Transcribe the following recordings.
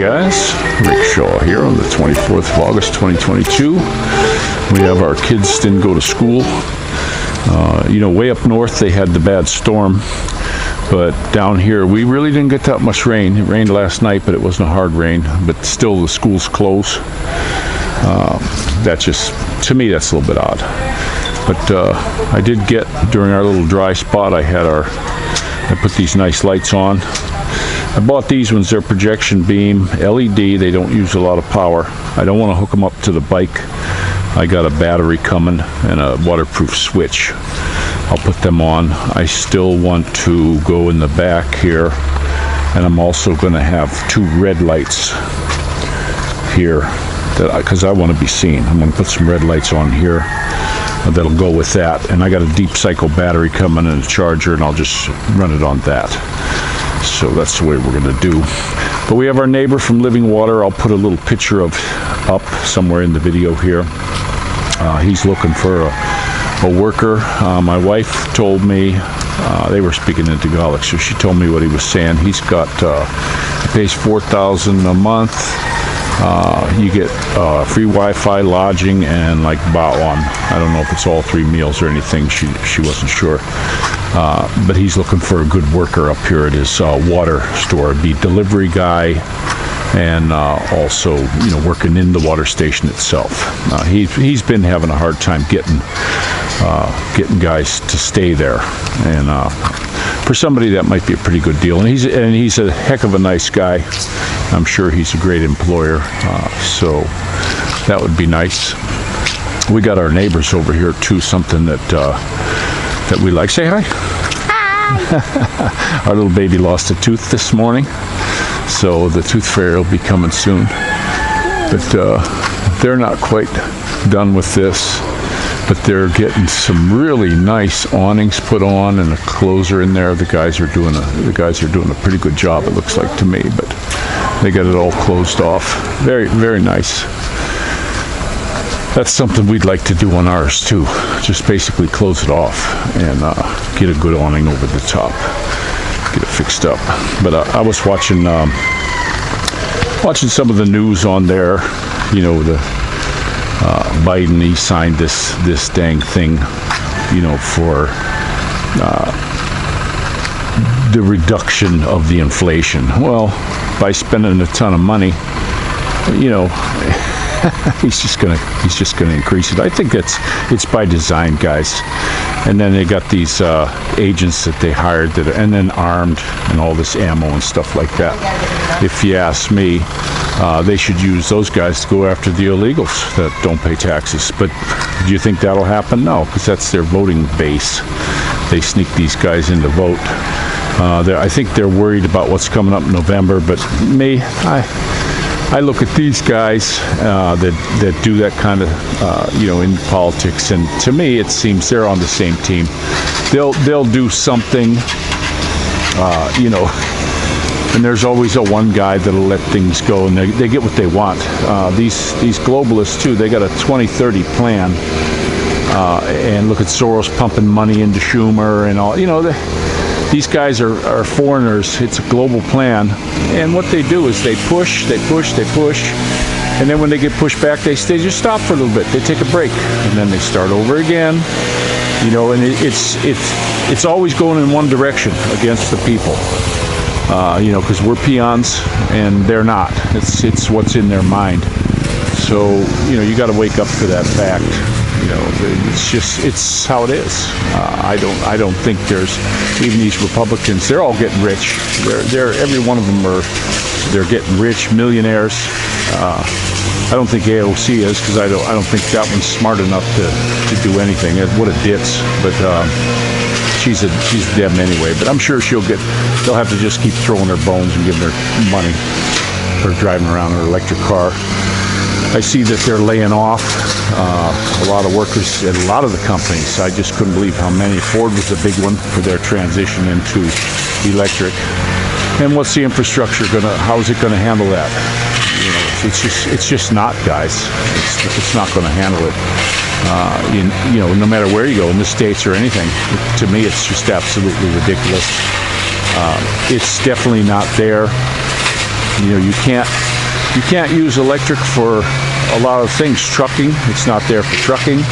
Guys, Rick Shaw here on the 24th of August 2022. We have our kids didn't go to school. Way up north they had the bad storm, but down here we really didn't get that much rain. It rained last night, but it wasn't a hard rain, but still the school's closed. To me, that's a little bit odd. But I did get, during our little dry spot, I put these nice lights on. I bought these ones, they're projection beam, LED, they don't use a lot of power. I don't want to hook them up to the bike. I got a battery coming and a waterproof switch. I'll put them on. I still want to go in the back here, and I'm also going to have two red lights here, because I want to be seen. I'm going to put some red lights on here that'll go with that. And I got a deep cycle battery coming and a charger, and I'll just run it on that. So that's the way we're going to do. But we have our neighbor from Living Water. I'll put a little picture of up somewhere in the video here. He's looking for a worker. My wife told me, they were speaking in Tagalog, so she told me what he was saying. He's got, he pays $4,000 a month. You get free Wi-Fi, lodging, and like bawang. I don't know if it's all 3 meals or anything. She wasn't sure. But he's looking for a good worker up here at his water store. Be delivery guy, and also working in the water station itself. He's been having a hard time getting guys to stay there, and for somebody that might be a pretty good deal. And he's a heck of a nice guy. I'm sure he's a great employer, so that would be nice. We got our neighbors over here too, something that we like. Say hi. Hi. Our little baby lost a tooth this morning, so the tooth fairy will be coming soon. But they're not quite done with this, but they're getting some really nice awnings put on and a closer in there. The guys are doing a pretty good job, it looks like to me, but they got it all closed off. Very, very nice. That's something we'd like to do on ours too. Just basically close it off and get a good awning over the top. Get it fixed up. But I was watching some of the news on there. The Biden, he signed this dang thing, for the reduction of the inflation. Well, by spending a ton of money, he's just gonna increase it. I think it's by design, guys. And then they got these agents that they hired and then armed and all this ammo and stuff like that. If you ask me, they should use those guys to go after the illegals that don't pay taxes. But do you think that'll happen? No, because that's their voting base. They sneak these guys in to vote. I think they're worried about what's coming up in November, but I look at these guys that do that kind of, in politics, and to me it seems they're on the same team. They'll do something, and there's always a one guy that'll let things go, and they get what they want. These globalists too, they got a 2030 plan, and look at Soros pumping money into Schumer and all. These guys are foreigners. It's a global plan. And what they do is they push, and then when they get pushed back, they just stop for a little bit. They take a break, and then they start over again. And it's always going in one direction against the people. Because we're peons and they're not. It's what's in their mind. So, you got to wake up to that fact. It's how it is. I don't think there's, even these Republicans, they're all getting rich. Every one of them they're getting rich, millionaires. I don't think AOC is, because I don't think that one's smart enough to do anything. What a ditz. But she's a dem anyway. But I'm sure they'll have to just keep throwing her bones and giving her money for driving around in her electric car. I see that they're laying off a lot of workers at a lot of the companies. I just couldn't believe how many. Ford was a big one for their transition into electric. And what's the infrastructure how is it gonna handle that? It's just not, guys. It's not gonna handle it. No matter where you go in the States or anything. To me, it's just absolutely ridiculous. It's definitely not there. You can't You can't use electric for a lot of things. Trucking, it's not there for trucking.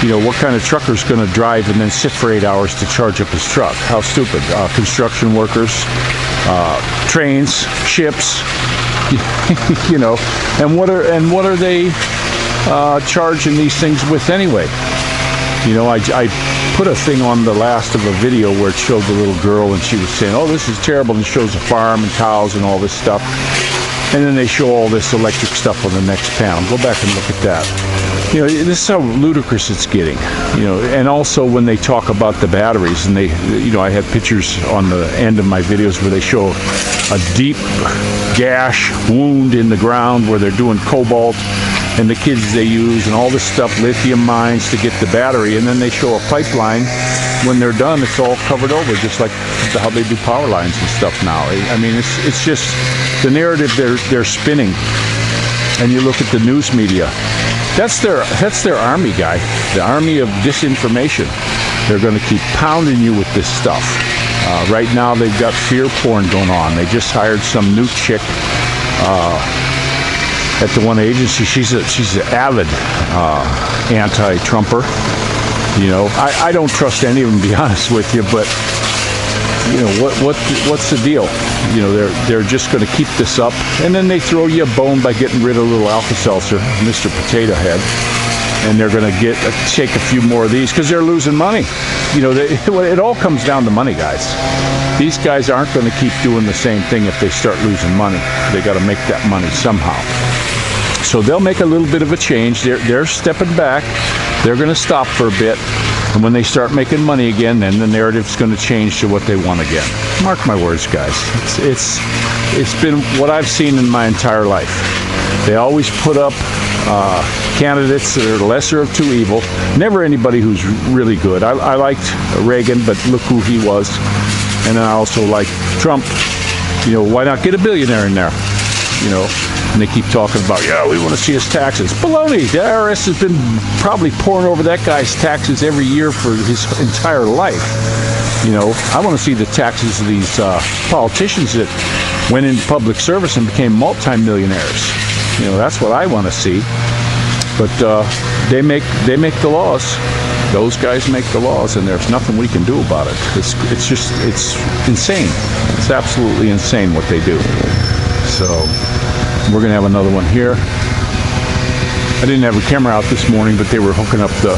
You know, what kind of trucker is going to drive and then sit for 8 hours to charge up his truck? How stupid. Construction workers, trains, ships, you know, and what are they charging these things with anyway? You know, I put a thing on the last of a video where it showed the little girl and she was saying, oh, this is terrible, and it shows a farm and cows and all this stuff. And then they show all this electric stuff on the next panel. Go back and look at that. You know, this is how ludicrous it's getting. You know, and also when they talk about the batteries, and they, you know, I had pictures on the end of my videos where they show a deep gash wound in the ground where they're doing cobalt and the kids they use and all this stuff, lithium mines to get the battery, and then they show a pipeline. When they're done, it's all covered over, just like how they do power lines and stuff now. I mean, it's just the narrative they're spinning. And you look at the news media, that's their army, guy. The army of disinformation. They're going to keep pounding you with this stuff. Right now, they've got fear porn going on. They just hired some new chick at the one agency. She's an avid anti-Trumper. You know, I don't trust any of them, to be honest with you, but you know, what's the deal? You know, they're just going to keep this up, and then they throw you a bone by getting rid of little Alka-Seltzer, Mr. Potato Head, and they're going to take a few more of these because they're losing money. You know, it all comes down to money, guys. These guys aren't going to keep doing the same thing if they start losing money. They got to make that money somehow. So they'll make a little bit of a change. They're stepping back. They're going to stop for a bit. And when they start making money again, then the narrative's going to change to what they want again. Mark my words, guys. It's been what I've seen in my entire life. They always put up candidates that are the lesser of two evil. Never anybody who's really good. I liked Reagan, but look who he was. And then I also like Trump. You know, why not get a billionaire in there? You know, and they keep talking about, yeah, we want to see his taxes. Baloney. The IRS has been probably pouring over that guy's taxes every year for his entire life. You know, I want to see the taxes of these politicians that went into public service and became multimillionaires. You know, that's what I want to see. But they make the laws. Those guys make the laws, and there's nothing we can do about it. It's insane. It's absolutely insane what they do. So we're going to have another one here. I didn't have a camera out this morning, but they were hooking up the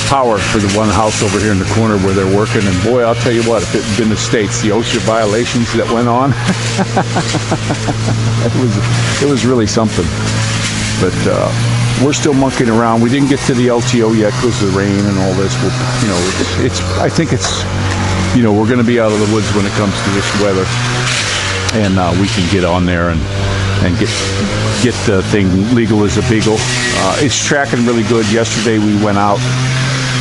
power for the one house over here in the corner where they're working. And boy, I'll tell you what, if it had been the States, the OSHA violations that went on, it was really something. But we're still monkeying around. We didn't get to the LTO yet because of the rain and all this. You know, I think it's, you know, we're going to be out of the woods when it comes to this weather, and we can get on there and get the thing legal as a beagle. It's tracking really good. Yesterday we went out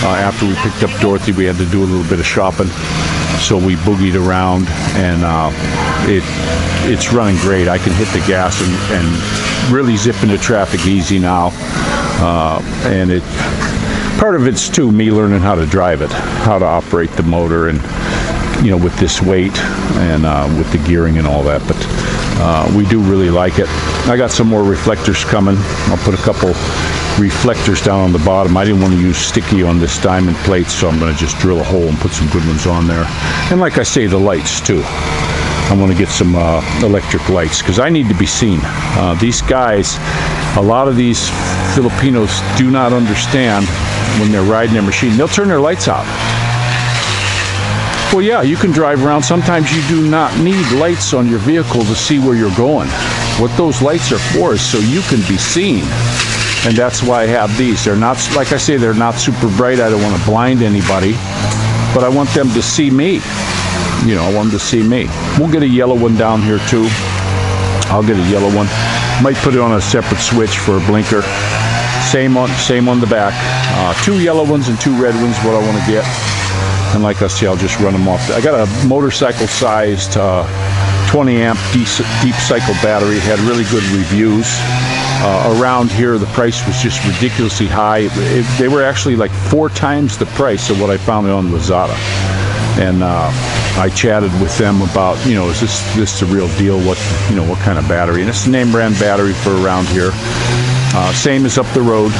after we picked up Dorothy. We had to do a little bit of shopping, so we boogied around, and it's running great. I can hit the gas and really zip into traffic easy now, and part of it's too me learning how to drive it, how to operate the motor, and you know, with this weight and with the gearing and all that. But we do really like it. I got some more reflectors coming. I'll put a couple reflectors down on the bottom. I didn't want to use sticky on this diamond plate, so I'm going to just drill a hole and put some good ones on there. And like I say, the lights too. I want to get some electric lights because I need to be seen. These guys, a lot of these Filipinos do not understand when they're riding their machine. They'll turn their lights out. Well, yeah, you can drive around. Sometimes you do not need lights on your vehicle to see where you're going. What those lights are for is so you can be seen. And that's why I have these. They're not, like I say, they're not super bright. I don't want to blind anybody, but I want them to see me. You know, I want them to see me. We'll get a yellow one down here too. I'll get a yellow one. Might put it on a separate switch for a blinker. Same on the back. 2 yellow ones and 2 red ones, what I want to get. And like I say, I'll just run them off. I got a motorcycle-sized 20-amp deep cycle battery. It had really good reviews. Around here, the price was just ridiculously high. They were actually like 4 times the price of what I found on Lazada. and I chatted with them about, is this the real deal? What kind of battery? And it's the name brand battery for around here. Same as up the road,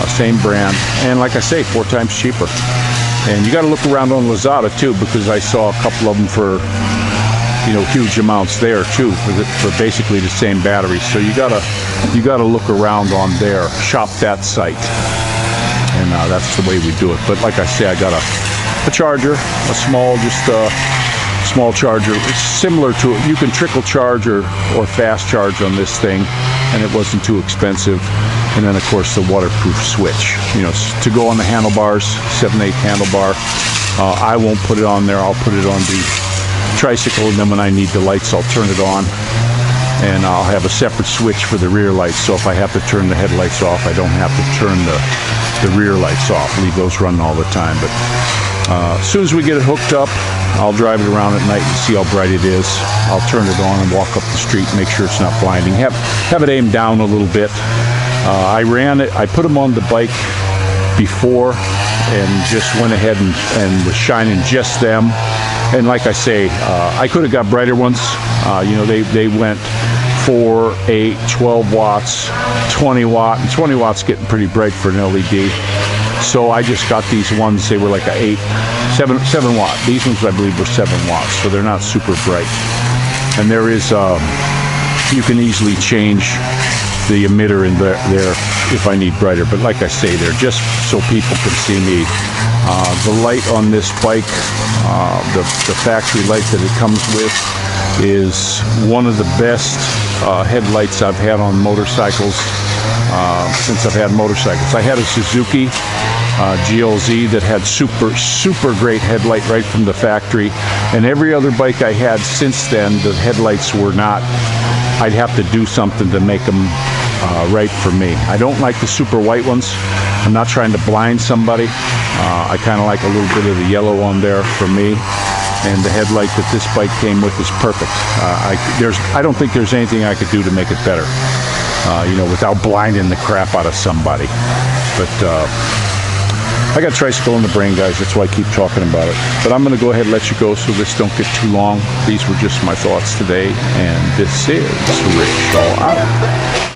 same brand, and like I say, 4 times cheaper. And you got to look around on Lazada too, because I saw a couple of them for huge amounts there too, for basically the same batteries. So you gotta look around on there, shop that site, and that's the way we do it. But like I say, I got a charger, a small charger. It's similar to it. You can trickle charge or fast charge on this thing, and it wasn't too expensive. And then of course the waterproof switch, to go on the handlebars, 7/8 handlebar. I won't put it on there. I'll put it on the Tricycle, and then when I need the lights, I'll turn it on, and I'll have a separate switch for the rear lights. So if I have to turn the headlights off, I don't have to turn the rear lights off. Leave those running all the time. But as soon as we get it hooked up, I'll drive it around at night and see how bright it is. I'll turn it on and walk up the street, make sure it's not blinding. Have it aimed down a little bit. I ran it. I put them on the bike before and just went ahead and was shining just them. And like I say, I could have got brighter ones. They went 4, 8, 12 watts, 20 watt, and 20 watts getting pretty bright for an LED. So I just got these ones. They were like a 7 watt. These ones I believe were 7 watts, so they're not super bright. And there is, you can easily change the emitter in there if I need brighter. But like I say, they're just so people can see me. The light on this bike, the factory light that it comes with, is one of the best headlights I've had on motorcycles since I've had motorcycles. I had a Suzuki GLZ that had super great headlight right from the factory, and every other bike I had since then, the headlights were not. I'd have to do something to make them right for me. I don't like the super white ones. I'm not trying to blind somebody. I kind of like a little bit of the yellow on there for me, and the headlight that this bike came with is perfect. I don't think there's anything I could do to make it better, without blinding the crap out of somebody. But I got Tricycle in the brain, guys. That's why I keep talking about it. But I'm going to go ahead and let you go so this don't get too long. These were just my thoughts today, and this is Rich All Out.